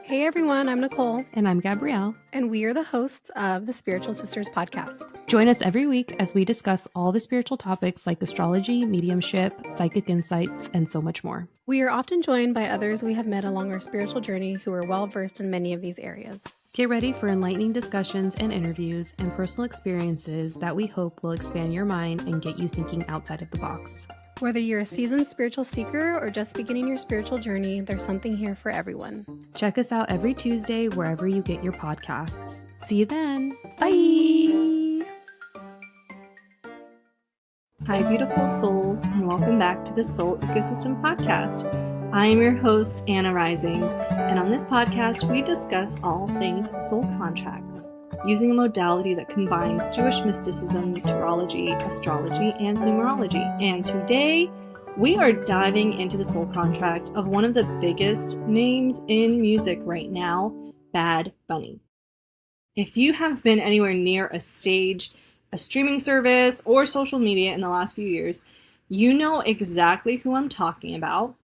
Hey everyone, I'm Nicole. And I'm Gabrielle. And we are the hosts of the Spiritual Sisters podcast. Join us every week as we discuss all the spiritual topics like astrology, mediumship, psychic insights, and so much more. We are often joined by others we have met along our spiritual journey who are well versed in many of these areas. Get ready for enlightening discussions and interviews and personal experiences that we hope will expand your mind and get you thinking outside of the box. Whether you're a seasoned spiritual seeker or just beginning your spiritual journey, there's something here for everyone. Check us out every Tuesday wherever you get your podcasts. See you then. Bye! Hi, beautiful souls, and welcome back to the Soul Ecosystem Podcast. I am your host, Anna Rising, and on this podcast, we discuss all things soul contracts, using a modality that combines Jewish mysticism, tarology, astrology, and numerology. And today, we are diving into the soul contract of one of the biggest names in music right now, Bad Bunny. If you have been anywhere near a stage, a streaming service, or social media in the last few years, you know exactly who I'm talking about.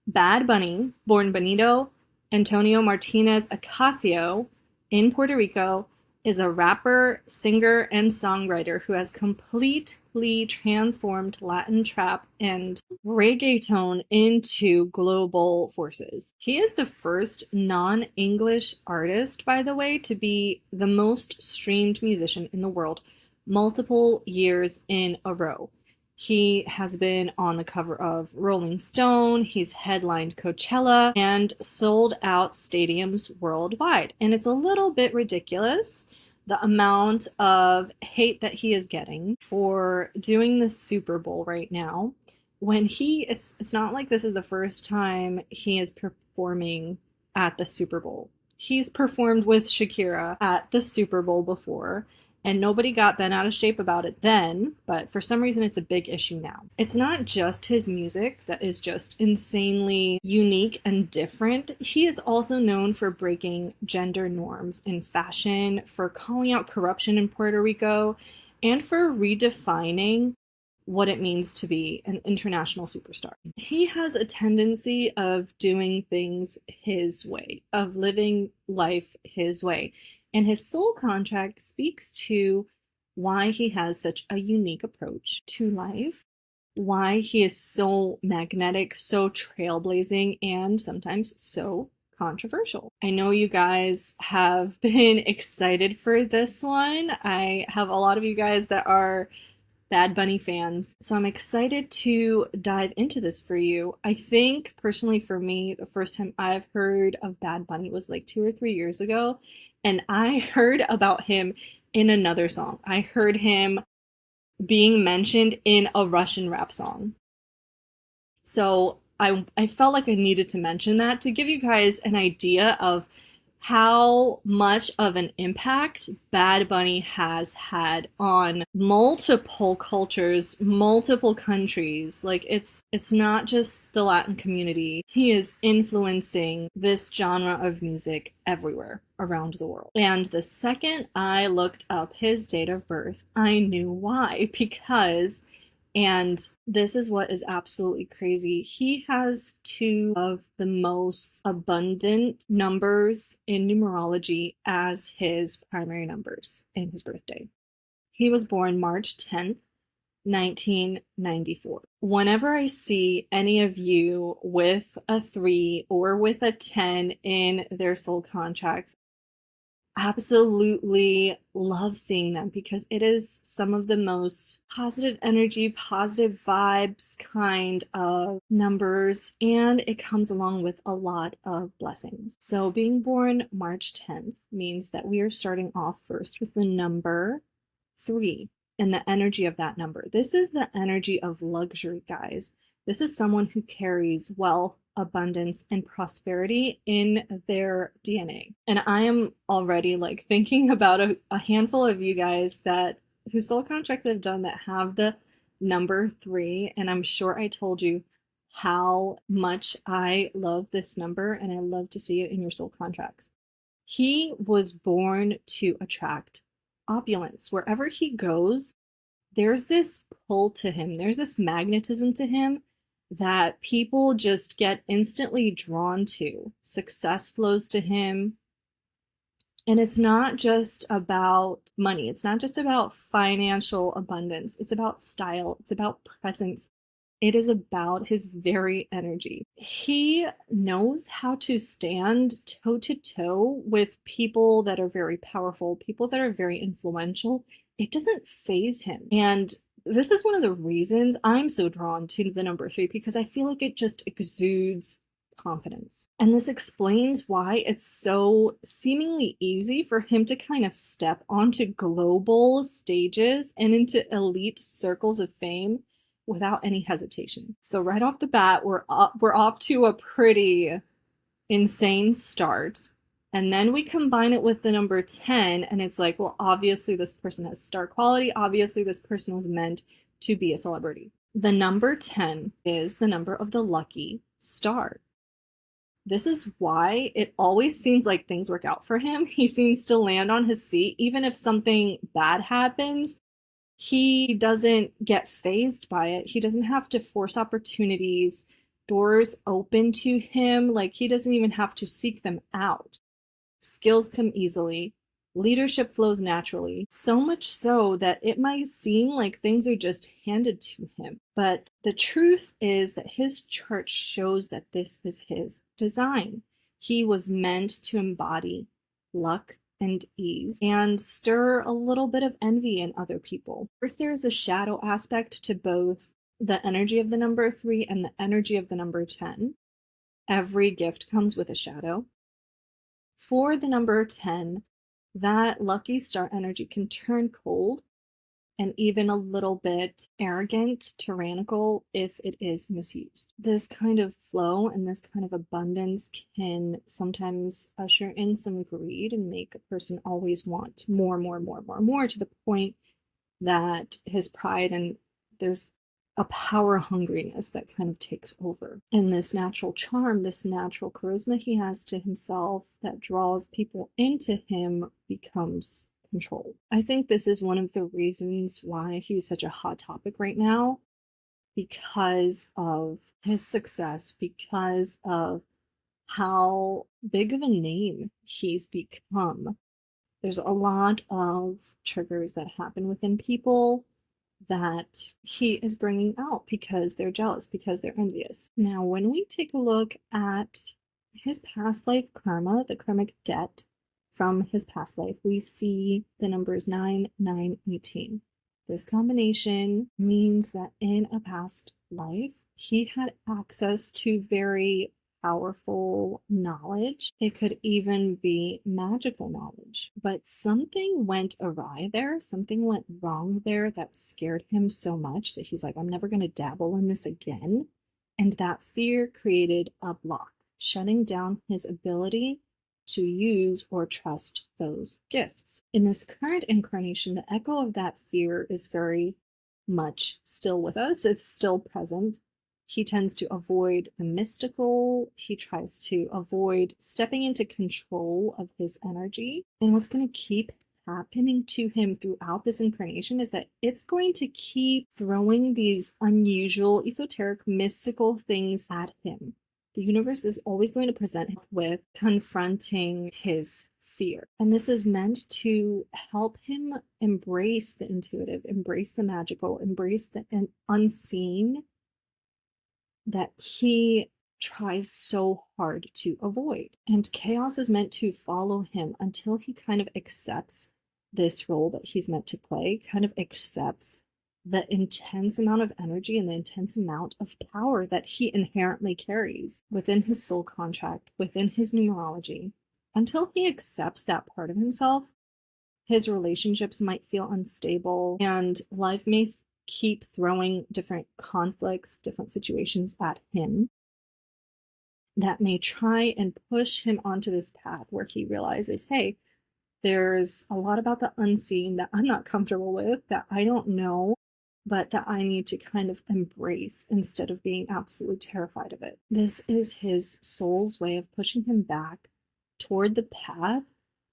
Bad Bunny, born Benito Antonio Martinez Acacio in Puerto Rico, is a rapper, singer, and songwriter who has completely transformed Latin trap and reggaeton into global forces. He is the first non-English artist, by the way, to be the most streamed musician in the world multiple years in a row. He has been on the cover of Rolling Stone, he's headlined Coachella, and sold out stadiums worldwide. And it's a little bit ridiculous, the amount of hate that he is getting for doing the Super Bowl right now. When it's not like this is the first time he is performing at the Super Bowl. He's performed with Shakira at the Super Bowl before, and nobody got bent out of shape about it then, but for some reason it's a big issue now. It's not just his music that is just insanely unique and different. He is also known for breaking gender norms in fashion, for calling out corruption in Puerto Rico, and for redefining what it means to be an international superstar. He has a tendency of doing things his way, of living life his way. And his soul contract speaks to why he has such a unique approach to life, why he is so magnetic, so trailblazing, and sometimes so controversial. I know you guys have been excited for this one. I have a lot of you guys that are Bad Bunny fans, so I'm excited to dive into this for you. I think, personally for me, the first time I've heard of Bad Bunny was like 2 or 3 years ago, and I heard about him in another song. I heard him being mentioned in a Russian rap song. So I felt like I needed to mention that to give you guys an idea of how much of an impact Bad Bunny has had on multiple cultures, multiple countries. Like, it's not just the Latin community. He is influencing this genre of music everywhere around the world. And the second I looked up his date of birth, I knew why. And this is what is absolutely crazy. He has 2 of the most abundant numbers in numerology as his primary numbers in his birthday. He was born March 10th, 1994. Whenever I see any of you with a 3 or with a 10 in their soul contracts, absolutely love seeing them because it is some of the most positive energy, positive vibes kind of numbers, and it comes along with a lot of blessings. So being born March 10th means that we are starting off first with the number 3 and the energy of that number. This is the energy of luxury, guys. This is someone who carries wealth, abundance, and prosperity in their DNA. And I am already like thinking about a handful of you guys that whose soul contracts I've done that have the number 3, and I'm sure I told you how much I love this number and I love to see it in your soul contracts. He was born to attract opulence. Wherever he goes, there's this pull to him. There's this magnetism to him that people just get instantly drawn to. Success flows to him. And it's not just about money. It's not just about financial abundance. It's about style. It's about presence. It is about his very energy. He knows how to stand toe to toe with people that are very powerful, people that are very influential. It doesn't faze him. And this is one of the reasons I'm so drawn to the number 3, because I feel like it just exudes confidence. And this explains why it's so seemingly easy for him to kind of step onto global stages and into elite circles of fame without any hesitation. So right off the bat, we're off to a pretty insane start. And then we combine it with the number 10, and it's like, well, obviously this person has star quality. Obviously this person was meant to be a celebrity. The number 10 is the number of the lucky star. This is why it always seems like things work out for him. He seems to land on his feet. Even if something bad happens, he doesn't get fazed by it. He doesn't have to force opportunities, doors open to him. Like, he doesn't even have to seek them out. Skills come easily. Leadership flows naturally, so much so that it might seem like things are just handed to him. But the truth is that his chart shows that this is his design. He was meant to embody luck and ease and stir a little bit of envy in other people. First, there is a shadow aspect to both the energy of the number 3 and the energy of the number 10. Every gift comes with a shadow. For the number 10, that lucky star energy can turn cold and even a little bit arrogant, tyrannical if it is misused. This kind of flow and this kind of abundance can sometimes usher in some greed and make a person always want more, to the point that his pride and there's a power hungriness that kind of takes over. And this natural charm, this natural charisma he has to himself that draws people into him becomes control. I think this is one of the reasons why he's such a hot topic right now, because of his success, because of how big of a name he's become. There's a lot of triggers that happen within people that he is bringing out because they're jealous, because they're envious. Now, when we take a look at his past life karma, the karmic debt from his past life, we see the numbers 9, 9, 18. This combination means that in a past life, he had access to very powerful knowledge. It could even be magical knowledge. But something went awry there, something went wrong there that scared him so much that he's like, I'm never going to dabble in this again. And that fear created a block, shutting down his ability to use or trust those gifts. In this current incarnation, the echo of that fear is very much still with us. It's still present. He tends to avoid the mystical. He tries to avoid stepping into control of his energy. And what's going to keep happening to him throughout this incarnation is that it's going to keep throwing these unusual, esoteric, mystical things at him. The universe is always going to present him with confronting his fear. And this is meant to help him embrace the intuitive, embrace the magical, embrace the unseen that he tries so hard to avoid. And chaos is meant to follow him until he kind of accepts this role that he's meant to play, kind of accepts the intense amount of energy and the intense amount of power that he inherently carries within his soul contract, within his numerology. Until he accepts that part of himself, his relationships might feel unstable and life may keep throwing different conflicts, different situations at him that may try and push him onto this path where he realizes, hey, there's a lot about the unseen that I'm not comfortable with, that I don't know, but that I need to kind of embrace instead of being absolutely terrified of it. This is his soul's way of pushing him back toward the path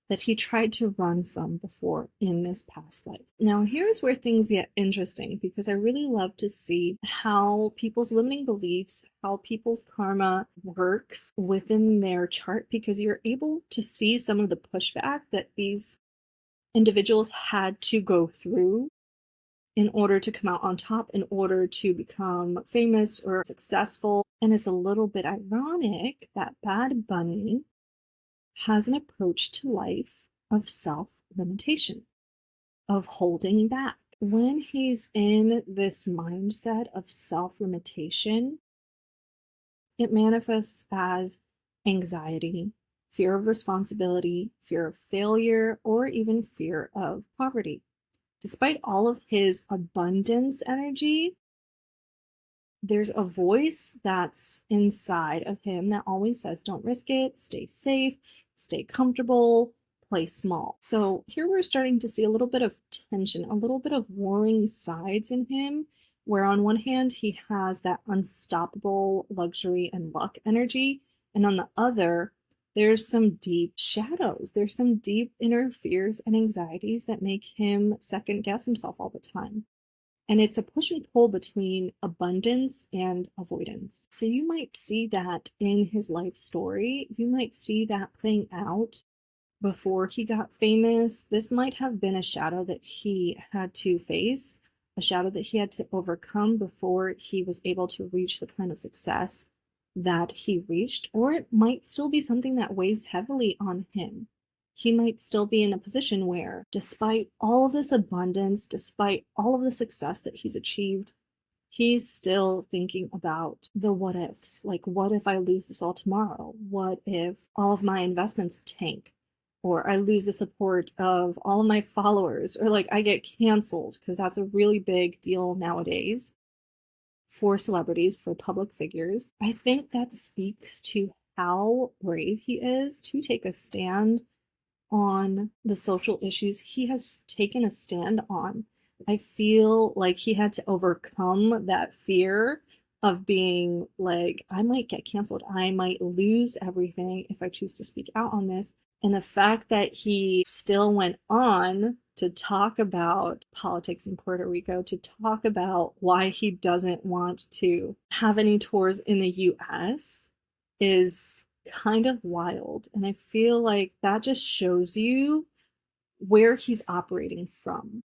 that he tried to run from before in this past life. Now, here's where things get interesting, because I really love to see how people's limiting beliefs, how people's karma works within their chart, because you're able to see some of the pushback that these individuals had to go through in order to come out on top, in order to become famous or successful. And it's a little bit ironic that Bad Bunny has an approach to life of self-limitation, of holding back. When he's in this mindset of self-limitation, it manifests as anxiety, fear of responsibility, fear of failure, or even fear of poverty. Despite all of his abundance energy, there's a voice that's inside of him that always says, don't risk it, stay safe, stay comfortable, play small. So here we're starting to see a little bit of tension, a little bit of warring sides in him, where on one hand, he has that unstoppable luxury and luck energy, and on the other, there's some deep shadows. There's some deep inner fears and anxieties that make him second guess himself all the time. And it's a push and pull between abundance and avoidance. So you might see that in his life story. You might see that playing out before he got famous. This might have been a shadow that he had to face, a shadow that he had to overcome before he was able to reach the kind of success that he reached. Or it might still be something that weighs heavily on him. He might still be in a position where, despite all of this abundance, despite all of the success that he's achieved, he's still thinking about the what ifs. Like, what if I lose this all tomorrow? What if all of my investments tank? Or I lose the support of all of my followers? Or like I get canceled, because that's a really big deal nowadays for celebrities, for public figures. I think that speaks to how brave he is to take a stand on the social issues he has taken a stand on. I feel like he had to overcome that fear of being like, I might get canceled. I might lose everything if I choose to speak out on this. And the fact that he still went on to talk about politics in Puerto Rico, to talk about why he doesn't want to have any tours in the US, is kind of wild. And I feel like that just shows you where he's operating from.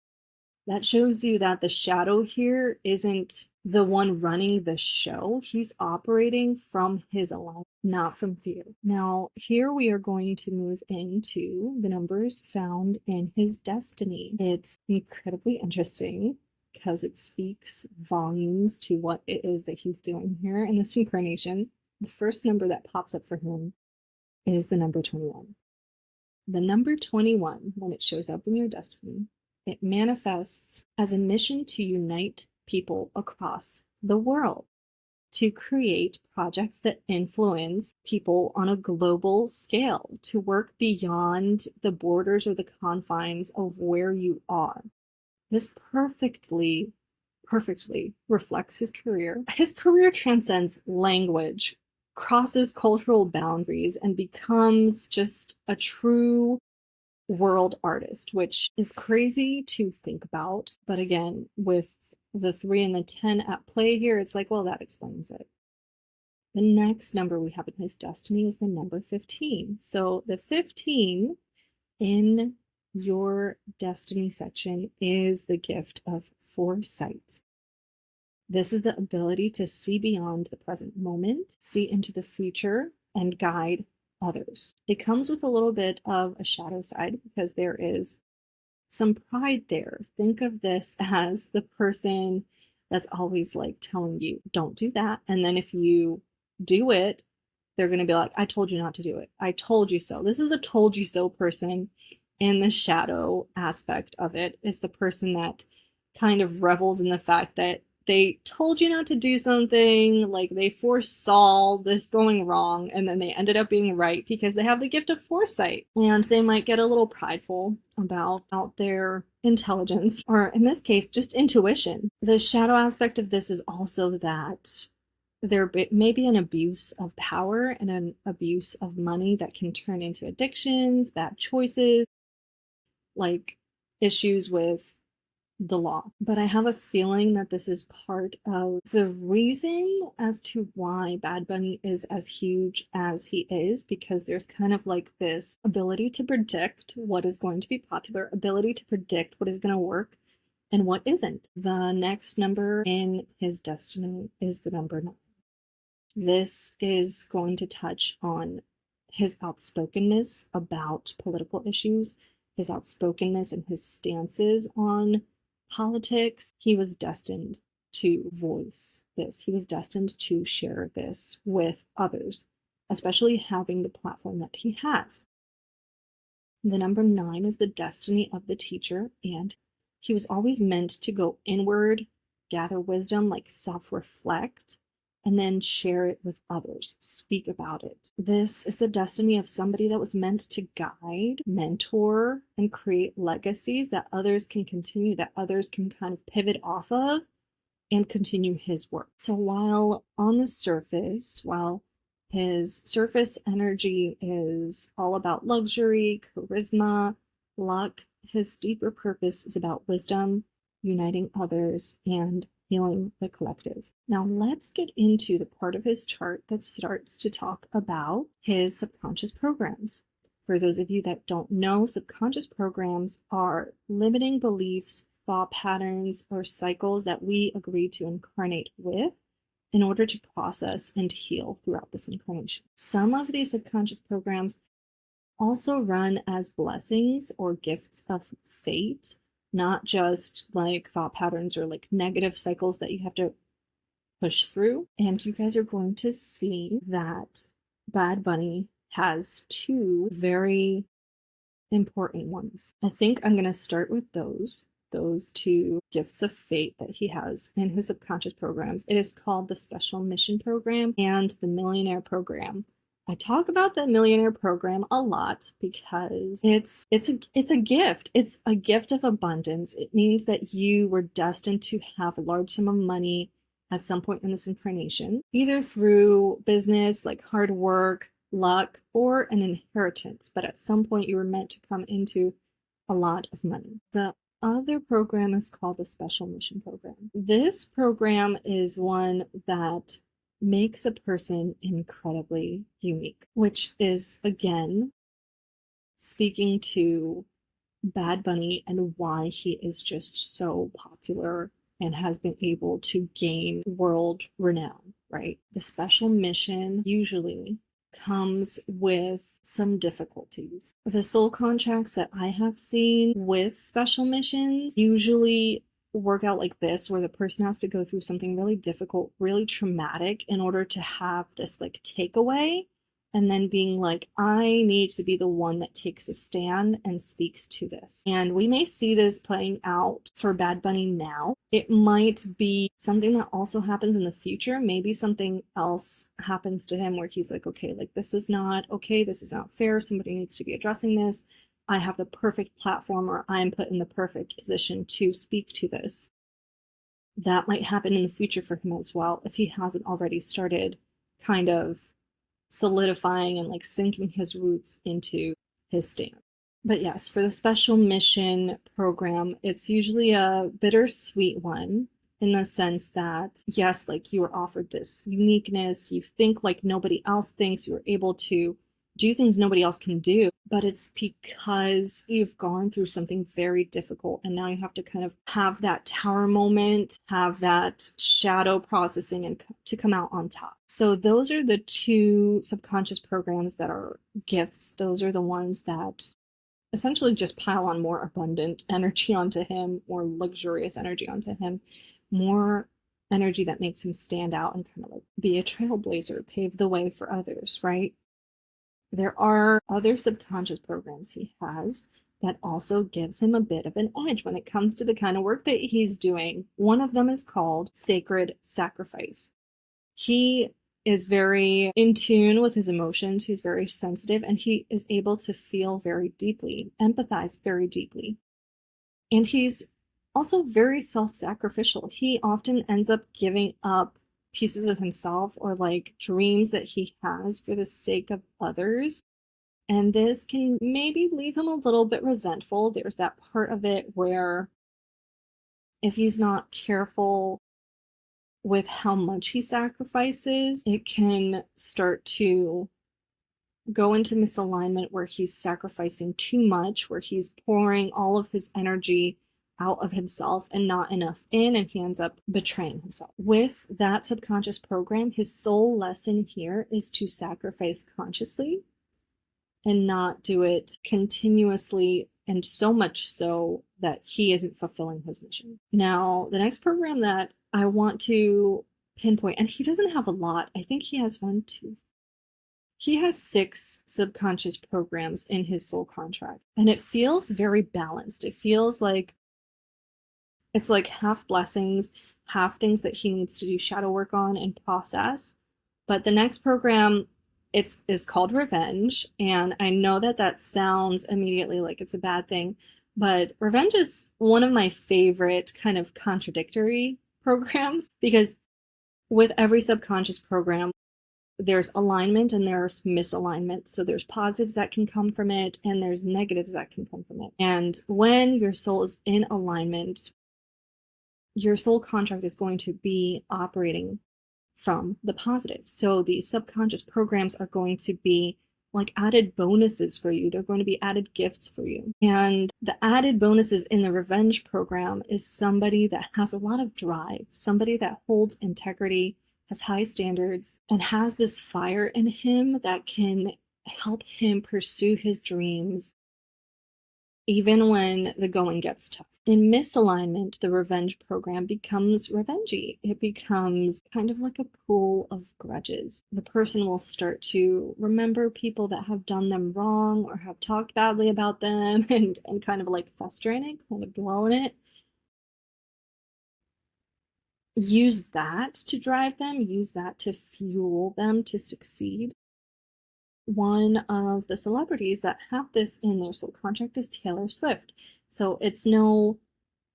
That shows you that the shadow here isn't the one running the show. He's operating from his alignment, not from fear. Now, here we are going to move into the numbers found in his destiny. It's incredibly interesting because it speaks volumes to what it is that he's doing here in this incarnation. The first number that pops up for him is the number 21. The number 21, when it shows up in your destiny, it manifests as a mission to unite people across the world, to create projects that influence people on a global scale, to work beyond the borders or the confines of where you are. This perfectly reflects his career. His career transcends language, crosses cultural boundaries, and becomes just a true world artist, which is crazy to think about. But again, with the 3 and the 10 at play here, it's like, well, that explains it. The next number we have in his destiny is the number 15. So the 15 in your destiny section is the gift of foresight. This is the ability to see beyond the present moment, see into the future, and guide others. It comes with a little bit of a shadow side because there is some pride there. Think of this as the person that's always like telling you, don't do that. And then if you do it, they're going to be like, I told you not to do it. I told you so. This is the told you so person in the shadow aspect of it. Is the person that kind of revels in the fact that they told you not to do something, like they foresaw this going wrong, and then they ended up being right because they have the gift of foresight. And they might get a little prideful about their intelligence, or in this case, just intuition. The shadow aspect of this is also that there may be an abuse of power and an abuse of money that can turn into addictions, bad choices, like issues with the law. But I have a feeling that this is part of the reason as to why Bad Bunny is as huge as he is, because there's kind of like this ability to predict what is going to be popular, ability to predict what is going to work and what isn't. The next number in his destiny is the number 9. This is going to touch on his outspokenness about political issues, his outspokenness and his stances on politics. He was destined to voice this. He was destined to share this with others, especially having the platform that he has. The number 9 is the destiny of the teacher, and he was always meant to go inward, gather wisdom, like self-reflect, and then share it with others, speak about it. This is the destiny of somebody that was meant to guide, mentor, and create legacies that others can continue, that others can kind of pivot off of and continue his work. So while on the surface, while his surface energy is all about luxury, charisma, luck, his deeper purpose is about wisdom, uniting others, and healing the collective. Now let's get into the part of his chart that starts to talk about his subconscious programs. For those of you that don't know, subconscious programs are limiting beliefs, thought patterns, or cycles that we agree to incarnate with in order to process and heal throughout this incarnation. Some of these subconscious programs also run as blessings or gifts of fate, not just like thought patterns or like negative cycles that you have to push through. And you guys are going to see that Bad Bunny has 2 very important ones. I think I'm going to start with those 2 gifts of fate that he has in his subconscious programs. It is called the Special Mission Program and the Millionaire Program. I talk about the Millionaire Program a lot because it's a gift. It's a gift of abundance. It means that you were destined to have a large sum of money at some point in this incarnation, either through business, like hard work, luck, or an inheritance. But at some point you were meant to come into a lot of money. The other program is called the Special Mission Program. This program is one that makes a person incredibly unique, which is, again, speaking to Bad Bunny and why he is just so popular and has been able to gain world renown, right? The special mission usually comes with some difficulties. The soul contracts that I have seen with special missions usually work out like this, where the person has to go through something really difficult, really traumatic in order to have this like takeaway, and then being like, I need to be the one that takes a stand and speaks to this. And we may see this playing out for Bad Bunny now. It might be something that also happens in the future. Maybe something else happens to him where he's like, okay, like this is not okay, this is not fair, somebody needs to be addressing this. I have the perfect platform, or I'm put in the perfect position to speak to this. That might happen in the future for him as well, if he hasn't already started kind of solidifying and like sinking his roots into his stand. But yes, for the Special Mission Program, it's usually a bittersweet one in the sense that, yes, like you were offered this uniqueness, you think like nobody else thinks, you were able to do things nobody else can do, but it's because you've gone through something very difficult and now you have to kind of have that tower moment, have that shadow processing, and to come out on top. So those are the 2 subconscious programs that are gifts. Those are the ones that essentially just pile on more abundant energy onto him, more luxurious energy onto him, more energy that makes him stand out and kind of like be a trailblazer, pave the way for others, right? There are other subconscious programs he has that also gives him a bit of an edge when it comes to the kind of work that he's doing. One of them is called Sacred Sacrifice. He is very in tune with his emotions. He's very sensitive, and he is able to feel very deeply, empathize very deeply. And he's also very self-sacrificial. He often ends up giving up pieces of himself or like dreams that he has for the sake of others. And this can maybe leave him a little bit resentful. There's that part of it where if he's not careful with how much he sacrifices, it can start to go into misalignment where he's sacrificing too much, where he's pouring all of his energy out of himself and not enough in, and he ends up betraying himself. With that subconscious program, his soul lesson here is to sacrifice consciously and not do it continuously, and so much so that he isn't fulfilling his mission. Now, the next program that I want to pinpoint, and he doesn't have a lot. I think he has he has 6 subconscious programs in his soul contract, and it feels very balanced. It feels like it's like half blessings, half things that he needs to do shadow work on and process. But the next program, is called revenge, and I know that sounds immediately like it's a bad thing, but revenge is one of my favorite kind of contradictory programs, because with every subconscious program, there's alignment and there's misalignment. So there's positives that can come from it and there's negatives that can come from it. And when your soul is in alignment, your soul contract is going to be operating from the positive. So these subconscious programs are going to be like added bonuses for you. They're going to be added gifts for you. And the added bonuses in the revenge program is somebody that has a lot of drive, somebody that holds integrity, has high standards, and has this fire in him that can help him pursue his dreams even when the going gets tough. In misalignment, the revenge program becomes revengey. It becomes kind of like a pool of grudges. The person will start to remember people that have done them wrong or have talked badly about them and kind of like fester in it, kind of dwell in it. Use that to drive them, use that to fuel them to succeed. One of the celebrities that have this in their soul contract is Taylor Swift. So it's no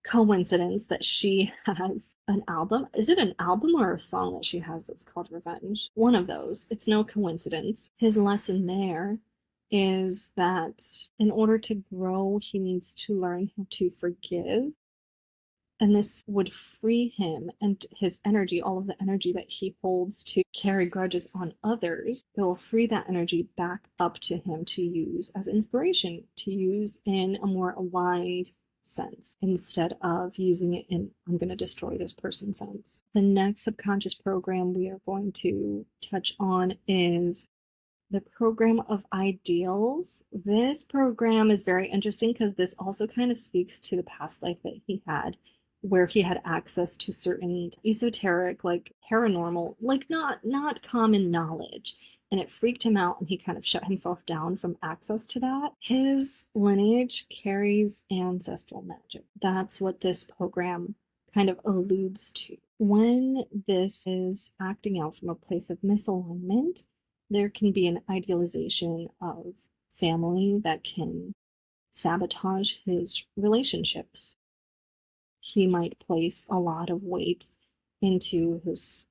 coincidence that she has an album. Is it an album or a song that she has that's called Revenge? One of those. It's no coincidence. His lesson there is that in order to grow, he needs to learn how to forgive. And this would free him and his energy, all of the energy that he holds to carry grudges on others. It will free that energy back up to him to use as inspiration, to use in a more aligned sense instead of using it in I'm going to destroy this person sense. The next subconscious program we are going to touch on is the program of ideals. This program is very interesting because this also kind of speaks to the past life that he had, where he had access to certain esoteric, like paranormal, like not common knowledge. And it freaked him out and he kind of shut himself down from access to that. His lineage carries ancestral magic. That's what this program kind of alludes to. When this is acting out from a place of misalignment, there can be an idealization of family that can sabotage his relationships. He might place a lot of weight into his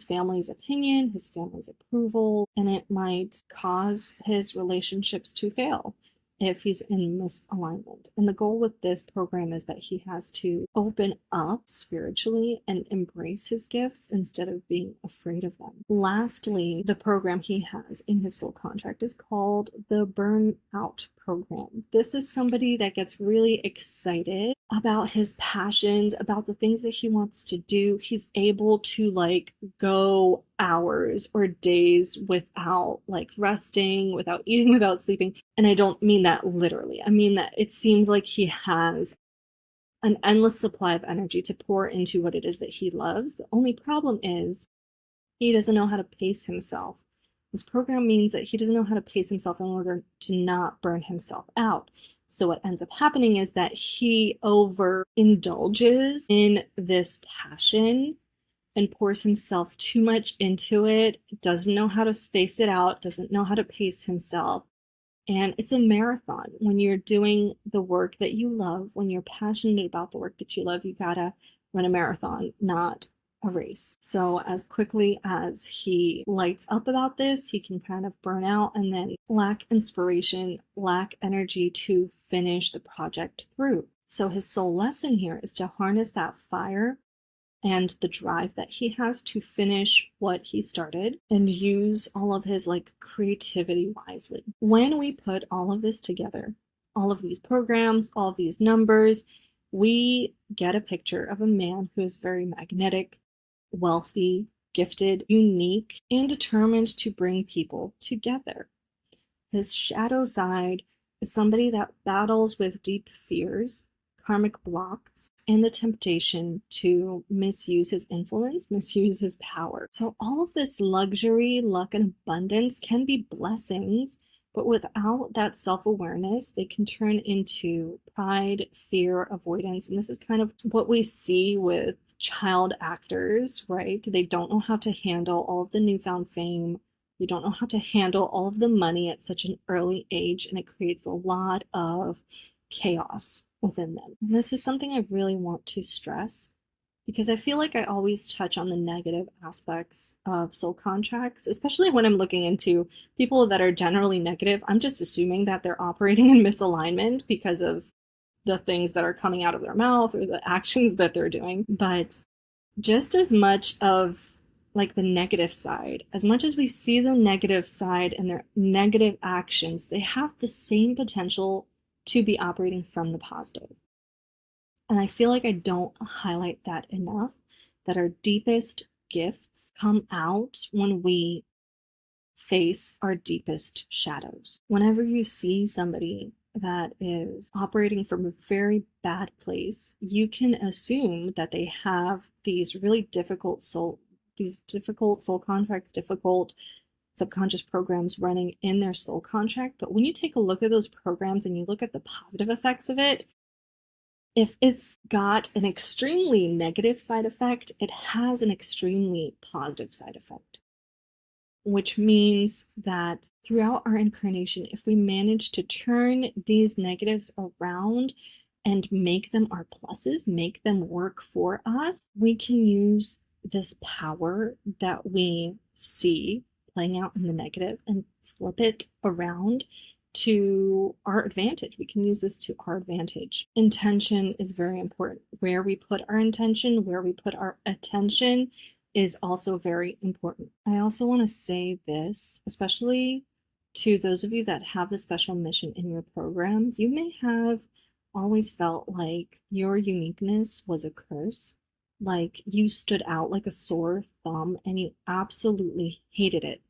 family's opinion, his family's approval, and it might cause his relationships to fail if he's in misalignment. And the goal with this program is that he has to open up spiritually and embrace his gifts instead of being afraid of them. Lastly, the program he has in his soul contract is called the burnout program. This is somebody that gets really excited about his passions, about the things that he wants to do. He's able to like go hours or days without like resting, without eating, without sleeping. And I don't mean that literally. I mean that it seems like he has an endless supply of energy to pour into what it is that he loves. The only problem is he doesn't know how to pace himself. This program means that he doesn't know how to pace himself in order to not burn himself out. So what ends up happening is that he overindulges in this passion and pours himself too much into it, doesn't know how to space it out, doesn't know how to pace himself. And it's a marathon. When you're doing the work that you love, when you're passionate about the work that you love, you gotta run a marathon, not erase. So as quickly as he lights up about this, he can kind of burn out and then lack inspiration, lack energy to finish the project through. So his soul lesson here is to harness that fire and the drive that he has to finish what he started and use all of his creativity wisely. When we put all of this together, all of these programs, all of these numbers, we get a picture of a man who is very magnetic, wealthy, gifted, unique, and determined to bring people together. His shadow side is somebody that battles with deep fears, karmic blocks, and the temptation to misuse his influence, misuse his power. So all of this luxury, luck, and abundance can be blessings, but without that self-awareness, they can turn into pride, fear, avoidance. And this is kind of what we see with child actors, right? They don't know how to handle all of the newfound fame. They don't know how to handle all of the money at such an early age, and it creates a lot of chaos within them. And this is something I really want to stress, because I feel like I always touch on the negative aspects of soul contracts, especially when I'm looking into people that are generally negative. I'm just assuming that they're operating in misalignment because of the things that are coming out of their mouth or the actions that they're doing. But just as much of the negative side, as much as we see the negative side and their negative actions, they have the same potential to be operating from the positive. And I feel like I don't highlight that enough, that our deepest gifts come out when we face our deepest shadows. Whenever you see somebody that is operating from a very bad place, you can assume that they have these really difficult soul contracts, difficult subconscious programs running in their soul contract. But when you take a look at those programs and you look at the positive effects of it, if it's got an extremely negative side effect, it has an extremely positive side effect. Which means that throughout our incarnation, if we manage to turn these negatives around and make them our pluses, make them work for us, we can use this power that we see playing out in the negative and flip it around to our advantage. We can use this to our advantage. Intention is very important. Where we put our intention, where we put our attention is also very important. I also want to say this, especially to those of you that have the special mission in your program. You may have always felt like your uniqueness was a curse, like you stood out like a sore thumb and you absolutely hated it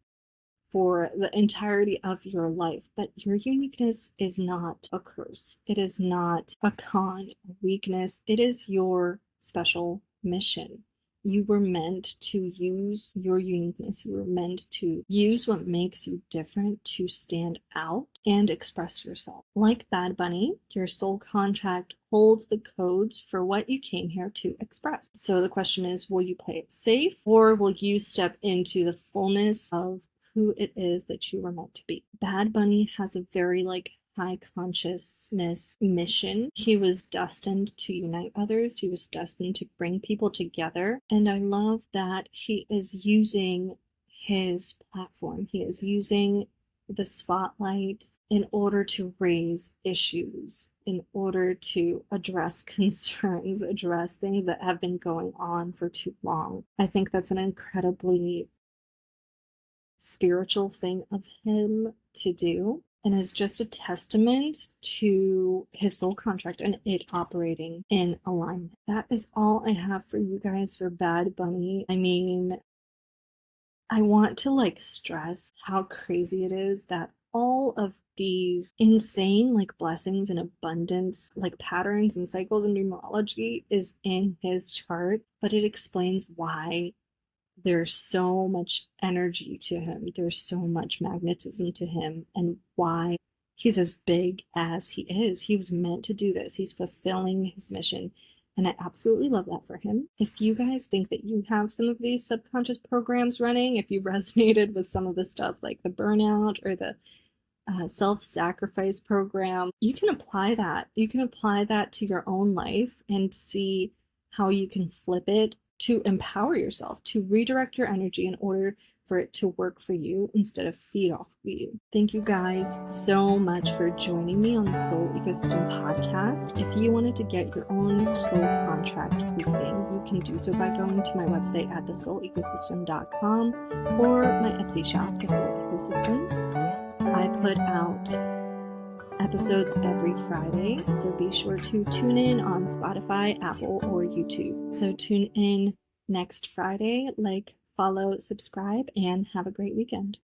for the entirety of your life. But your uniqueness is not a curse. It is not a con, a weakness. It is your special mission. You were meant to use your uniqueness. You were meant to use what makes you different to stand out and express yourself. Like Bad Bunny, your soul contract holds the codes for what you came here to express. So the question is, will you play it safe, or will you step into the fullness of who it is that you were meant to be? Bad Bunny has a very high consciousness mission. He was destined to unite others. He was destined to bring people together. And I love that he is using his platform. He is using the spotlight in order to raise issues, in order to address concerns, address things that have been going on for too long. I think that's an incredibly spiritual thing of him to do, and is just a testament to his soul contract and it operating in alignment. That is all I have for you guys for Bad Bunny. I mean, I want to stress how crazy it is that all of these insane blessings and abundance patterns and cycles and numerology is in his chart, but it explains why there's so much energy to him, there's so much magnetism to him, and why he's as big as he is. He was meant to do this. He's fulfilling his mission, and I absolutely love that for him. If you guys think that you have some of these subconscious programs running, if you resonated with some of the stuff like the burnout or the self-sacrifice program, you can apply that. You can apply that to your own life and see how you can flip it to empower yourself, to redirect your energy in order for it to work for you instead of feed off of you. Thank you guys so much for joining me on the Soul Ecosystem podcast. If you wanted to get your own soul contract reading, you can do so by going to my website at thesoulecosystem.com or my Etsy shop, The Soul Ecosystem. I put out episodes every Friday, so be sure to tune in on Spotify, Apple, or YouTube. So tune in next Friday, follow, subscribe, and have a great weekend.